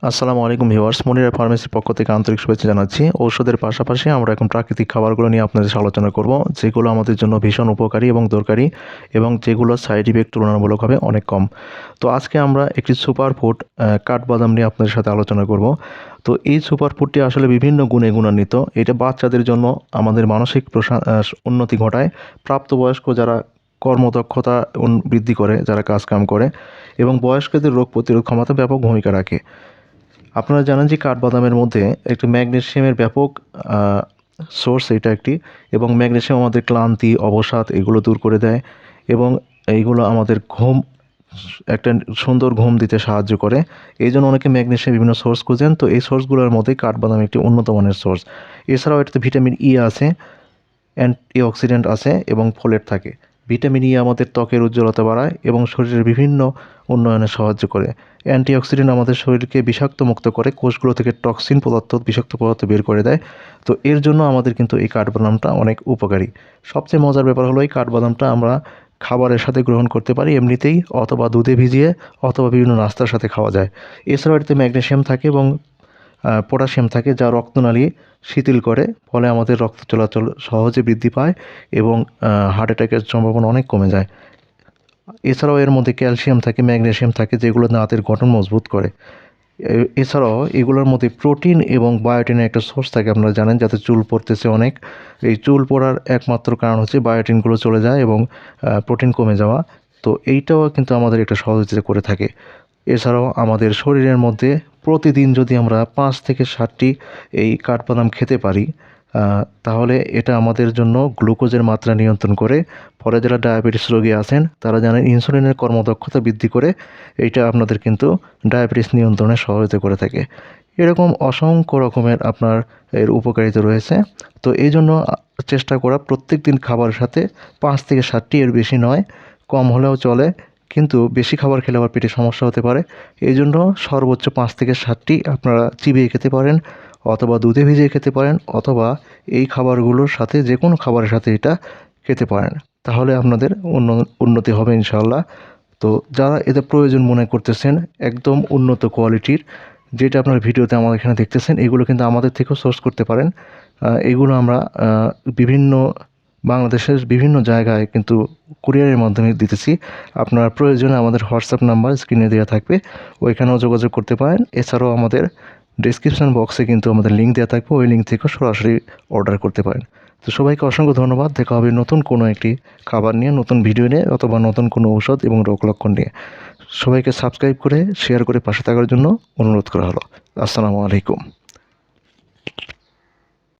আসসালামু আলাইকুম ভিউয়ার্স, মনিরা ফার্মেসির পক্ষ থেকে আন্তরিক শুভেচ্ছা জানাচ্ছি। ঔষধের পাশাপাশি আমরা এখন প্রাকৃতিক খাবারগুলো নিয়ে আপনাদের সাথে আলোচনা করব, যেগুলো আমাদের জন্য ভীষণ উপকারী এবং দরকারি এবং যেগুলোর সাইড ইফেক্ট তুলনামূলকভাবে অনেক কম। তো আজকে আমরা একটি সুপার ফুড কাঠবাদাম নিয়ে আপনাদের সাথে আলোচনা করব। তো এই সুপার ফুডটি আসলে বিভিন্ন গুণে গুণান্বিত। এটা বাচ্চাদের জন্য আমাদের মানসিক উন্নতি ঘটায়, প্রাপ্তবয়স্ক যারা কর্মদক্ষতা বৃদ্ধি করে, যারা কাজকাম করে, এবং বয়স্কদের রোগ প্রতিরোধ ক্ষমতা ব্যাপক ভূমিকা রাখে। আপনারা জানেন যে কাঠবাদামের মধ্যে একটি ম্যাগনেসিয়ামের ব্যাপক সোর্স এটা একটি, এবং ম্যাগনেসিয়াম আমাদের ক্লান্তি, অবসাদ এগুলো দূর করে দেয়, এবং এইগুলো আমাদের ঘুম, একটা সুন্দর ঘুম দিতে সাহায্য করে। এই জন্য অনেকে ম্যাগনেসিয়াম বিভিন্ন সোর্স খুঁজেন, তো এই সোর্সগুলোর মধ্যে কাঠবাদাম একটি উন্নত মানের সোর্স। এছাড়াও এটাতে ভিটামিন ই আছে, অ্যান্টিঅক্সিডেন্ট আছে এবং ফোলেট থাকে। ভিটামিন ই আমাদের ত্বকের উজ্জ্বলতা বাড়ায় এবং শরীরের বিভিন্ন উন্নয়নে সাহায্য করে। অ্যান্টিঅক্সিডেন্ট আমাদের শরীরকে বিষাক্ত মুক্ত করে, কোষগুলো থেকে টক্সিন পদার্থ, বিষাক্ত পদার্থ বের করে দেয়। তো এর জন্য আমাদের কিন্তু এই কাঠবাদামটা অনেক উপকারী। সবচেয়ে মজার ব্যাপার হলো এই কাঠবাদামটা আমরা খাবারের সাথে গ্রহণ করতে পারি এমনিতেই, অথবা দুধে ভিজিয়ে, অথবা বিভিন্ন নাস্তার সাথে খাওয়া যায়। এছাড়াও এটাতে ম্যাগনেসিয়াম থাকে এবং পটাশিয়াম থাকে, যা রক্তনালী শিথিল করে, ফলে আমাদের রক্ত চলাচল সহজে বৃদ্ধি পায় এবং হার্ট অ্যাটাকের সম্ভাবনা অনেক কমে যায়। এছাড়াও এর মধ্যে ক্যালসিয়াম থাকে, ম্যাগনেসিয়াম থাকে, যেগুলো দাঁতের গঠন মজবুত করে। এছাড়াও এগুলোর মধ্যে প্রোটিন এবং বায়োটিনের একটা সোর্স থাকে। আপনারা জানেন, যাতে চুল পড়তেছে অনেক, এই চুল পড়ার একমাত্র কারণ হচ্ছে বায়োটিনগুলো চলে যায় এবং প্রোটিন কমে যাওয়া। তো এইটাও কিন্তু আমাদের একটা সহযোগিতা করে থাকে। এছাড়াও আমাদের শরীরের মধ্যে প্রতিদিন যদি আমরা 5 থেকে 7টি এই কাঠবাদাম খেতে পারি, তাহলে এটা আমাদের জন্য গ্লুকোজের মাত্রা নিয়ন্ত্রণ করে। ফলে যারা ডায়াবেটিস রোগী আছেন তারা জানেন ইনসুলিনের কর্মদক্ষতা বৃদ্ধি করে। এইটা আপনাদের কিন্তু ডায়াবেটিস নিয়ন্ত্রণে সহায়তা করে থাকে। এরকম অসংখ্য রকমের আপনার এর উপকারিতা রয়েছে। তো এই জন্য চেষ্টা করা প্রত্যেক দিন খাবারের সাথে 5 থেকে 7টি, এর বেশি নয়, কম হলেও চলে, কিন্তু বেশি খাবার খেলে আবার পেটে সমস্যা হতে পারে। এই জন্য সর্বোচ্চ 5 থেকে 7টি আপনারা চিবিয়ে খেতে পারেন, অথবা দুধে ভিজিয়ে খেতে পারেন, অথবা এই খাবারগুলোর সাথে যে কোনো খাবারের সাথে এটা খেতে পারেন। তাহলে আপনাদের উন্নতি হবে ইনশাআল্লাহ। তো যারা এতে প্রয়োজন মনে করতেছেন একদম উন্নত কোয়ালিটির, যেটা আপনার ভিডিওতে আমাদের এখানে দেখতেছেন, এগুলো কিন্তু আমাদের থেকেও সোর্স করতে পারেন। এগুলো আমরা বিভিন্ন বাংলাদেশের বিভিন্ন জায়গায় কিন্তু কুরিয়ারের মাধ্যমে দিতেছি। আপনার প্রয়োজনে আমাদের হোয়াটসঅ্যাপ নাম্বার স্ক্রিনে দেওয়া থাকবে, ওইখানেও যোগাযোগ করতে পারেন। এছাড়াও আমাদের ডেসক্রিপশন বক্সে কিন্তু আমাদের লিঙ্ক দেওয়া থাকবে, ওই লিঙ্ক থেকেও সরাসরি অর্ডার করতে পারেন। তো সবাইকে অসংখ্য ধন্যবাদ। দেখা হবে নতুন কোনো একটি খাবার নিয়ে, নতুন ভিডিও নিয়ে, অথবা নতুন কোনো ঔষধ এবং রোগ লক্ষণ নিয়ে। সবাইকে সাবস্ক্রাইব করে শেয়ার করে পাশে থাকার জন্য অনুরোধ করা হলো। আসসালামু আলাইকুম।